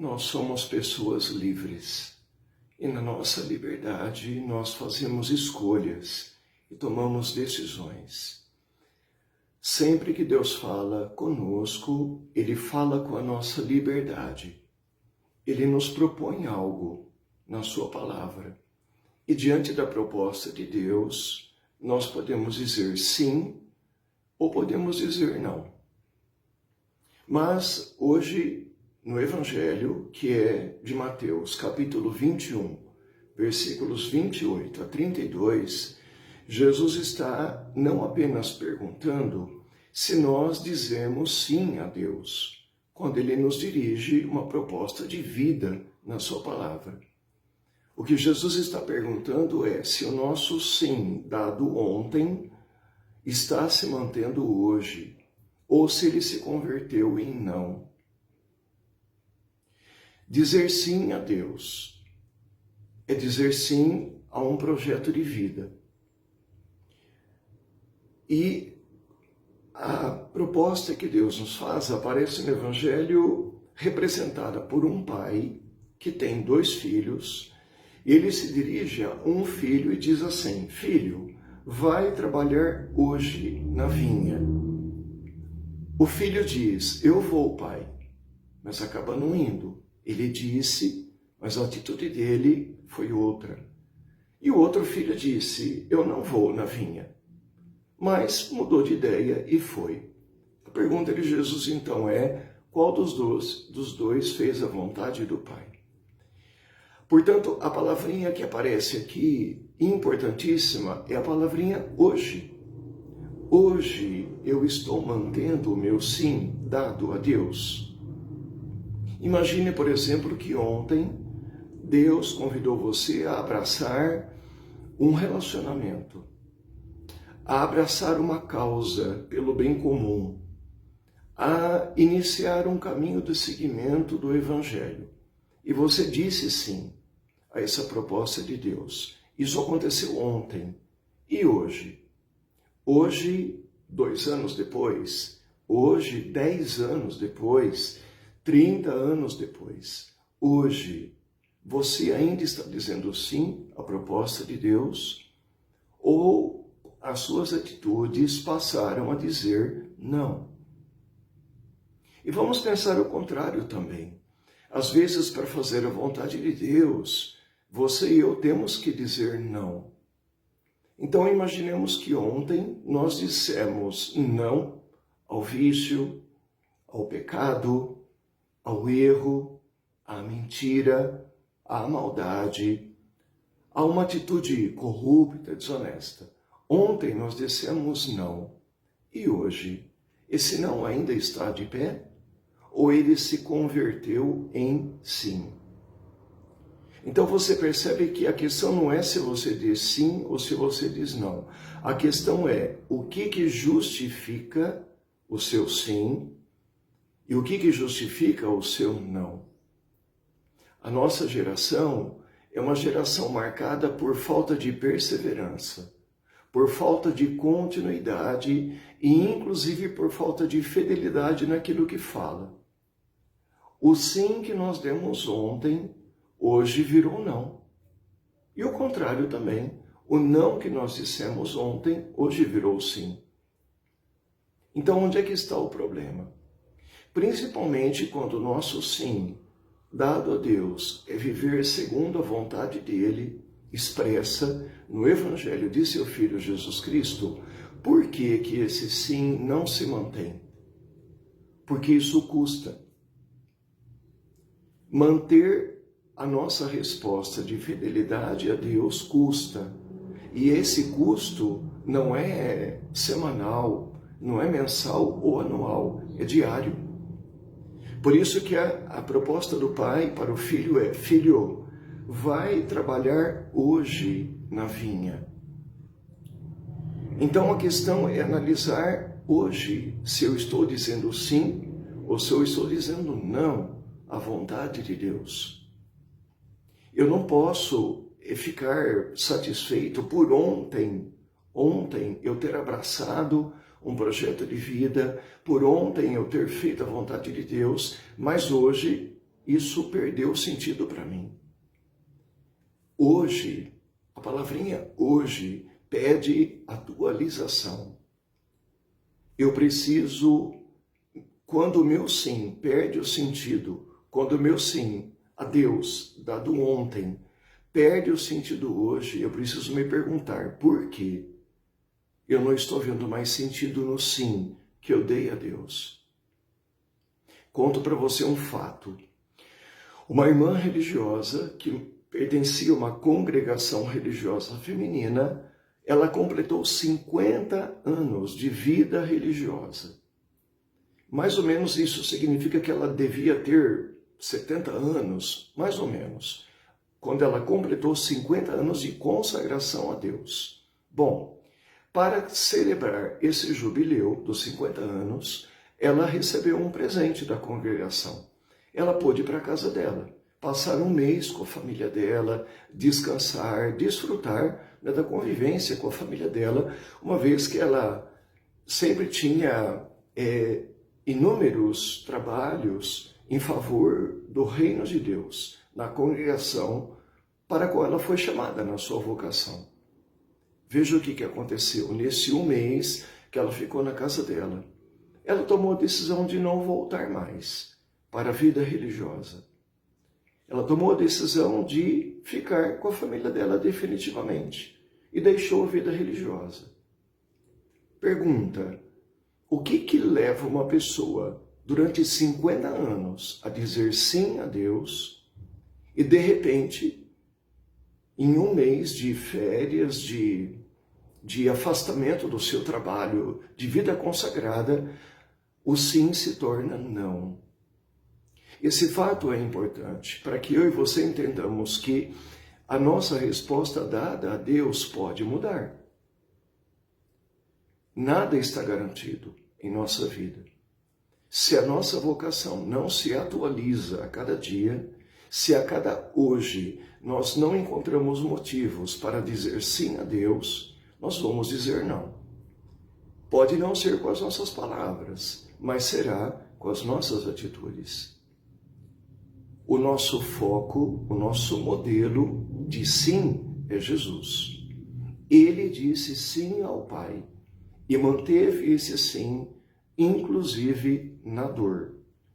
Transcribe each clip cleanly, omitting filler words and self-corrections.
Nós somos pessoas livres e na nossa liberdade nós fazemos escolhas e tomamos decisões. Sempre que Deus fala conosco, Ele fala com a nossa liberdade. Ele nos propõe algo na sua palavra. E diante da proposta de Deus, nós podemos dizer sim ou podemos dizer não. Mas hoje, no Evangelho, que é de Mateus, capítulo 21, versículos 28 a 32, Jesus está não apenas perguntando se nós dizemos sim a Deus, quando Ele nos dirige uma proposta de vida na sua palavra. O que Jesus está perguntando é se o nosso sim dado ontem está se mantendo hoje, ou se ele se converteu em não. Dizer sim a Deus é dizer sim a um projeto de vida. E a proposta que Deus nos faz aparece no Evangelho representada por um pai que tem 2 filhos. Ele se dirige a um filho e diz assim: filho, vai trabalhar hoje na vinha. O filho diz: eu vou, pai, mas acaba não indo. Ele disse, mas a atitude dele foi outra. E o outro filho disse: eu não vou na vinha. Mas mudou de ideia e foi. A pergunta de Jesus então é: qual dos dois fez a vontade do Pai? Portanto, a palavrinha que aparece aqui, importantíssima, é a palavrinha hoje. Hoje eu estou mantendo o meu sim dado a Deus. Imagine, por exemplo, que ontem Deus convidou você a abraçar um relacionamento, a abraçar uma causa pelo bem comum, a iniciar um caminho de seguimento do Evangelho. E você disse sim a essa proposta de Deus. Isso aconteceu ontem. E hoje? Hoje, 2 anos depois, hoje, 10 anos depois, 30 anos depois, hoje, você ainda está dizendo sim à proposta de Deus? Ou as suas atitudes passaram a dizer não? E vamos pensar o contrário também. Às vezes, para fazer a vontade de Deus, você e eu temos que dizer não. Então, imaginemos que ontem nós dissemos não ao vício, ao pecado, ao erro, à mentira, à maldade, a uma atitude corrupta, desonesta. Ontem nós dissemos não. E hoje, esse não ainda está de pé? Ou ele se converteu em sim? Então você percebe que a questão não é se você diz sim ou se você diz não. A questão é o que justifica o seu sim e o que justifica o seu não. A nossa geração é uma geração marcada por falta de perseverança, por falta de continuidade e inclusive por falta de fidelidade naquilo que fala. O sim que nós demos ontem, hoje virou não. E o contrário também. O não que nós dissemos ontem, hoje virou sim. Então, onde é que está o problema? Principalmente quando o nosso sim, dado a Deus, é viver segundo a vontade dele, expressa no Evangelho de seu Filho Jesus Cristo. Por que que esse sim não se mantém? Porque isso custa. Manter a nossa resposta de fidelidade a Deus custa. E esse custo não é semanal, não é mensal ou anual, é diário. Por isso que a proposta do pai para o filho é: filho, vai trabalhar hoje na vinha. Então a questão é analisar hoje se eu estou dizendo sim ou se eu estou dizendo não à vontade de Deus. Eu não posso ficar satisfeito por ontem eu ter abraçado um projeto de vida, por ontem eu ter feito a vontade de Deus, mas hoje isso perdeu sentido para mim. Hoje, a palavrinha hoje pede atualização. Eu preciso, quando o meu sim perde o sentido, quando o meu sim a Deus, dado ontem, perde o sentido hoje, eu preciso me perguntar por quê? Eu não estou vendo mais sentido no sim que eu dei a Deus. Conto para você um fato. Uma irmã religiosa que pertencia a uma congregação religiosa feminina, ela completou 50 anos de vida religiosa. Mais ou menos isso significa que ela devia ter 70 anos, mais ou menos, quando ela completou 50 anos de consagração a Deus. Bom, para celebrar esse jubileu dos 50 anos, ela recebeu um presente da congregação. Ela pôde ir para a casa dela, passar um mês com a família dela, descansar, desfrutar, né, da convivência com a família dela, uma vez que ela sempre tinha inúmeros trabalhos em favor do reino de Deus, na congregação para a qual ela foi chamada na sua vocação. Veja o que aconteceu nesse um mês que ela ficou na casa dela. Ela tomou a decisão de não voltar mais para a vida religiosa. Ela tomou a decisão de ficar com a família dela definitivamente e deixou a vida religiosa. Pergunta: o que leva uma pessoa durante 50 anos a dizer sim a Deus e de repente, em um mês de férias, de afastamento do seu trabalho, de vida consagrada, o sim se torna não? Esse fato é importante para que eu e você entendamos que a nossa resposta dada a Deus pode mudar. Nada está garantido em nossa vida. Se a nossa vocação não se atualiza a cada dia, se a cada hoje nós não encontramos motivos para dizer sim a Deus, nós vamos dizer não. Pode não ser com as nossas palavras, mas será com as nossas atitudes. O nosso foco, o nosso modelo de sim é Jesus. Ele disse sim ao Pai e manteve esse sim, inclusive na dor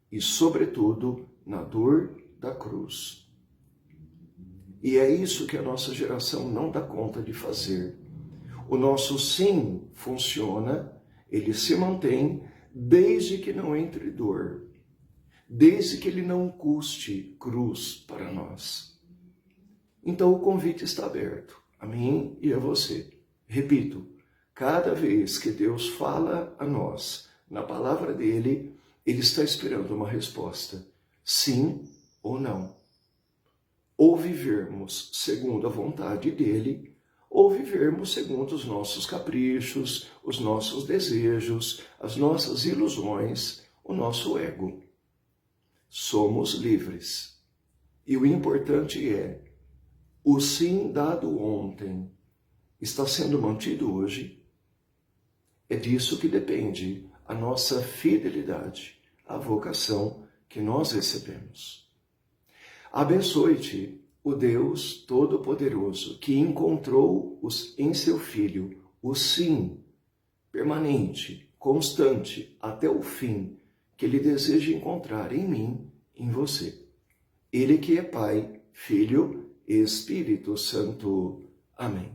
e, sobretudo, na dor da cruz. E é isso que a nossa geração não dá conta de fazer. O nosso sim funciona, ele se mantém desde que não entre dor, desde que ele não custe cruz para nós. Então o convite está aberto, a mim e a você. Repito, cada vez que Deus fala a nós, na palavra dele, ele está esperando uma resposta, sim ou não. Ou vivermos segundo a vontade dele, ou vivermos segundo os nossos caprichos, os nossos desejos, as nossas ilusões, o nosso ego. Somos livres. E o importante é, o sim dado ontem está sendo mantido hoje? É disso que depende a nossa fidelidade, a vocação que nós recebemos. Abençoe-te o Deus Todo-Poderoso, que encontrou em seu Filho o sim permanente, constante, até o fim, que ele deseja encontrar em mim, em você. Ele que é Pai, Filho e Espírito Santo. Amém.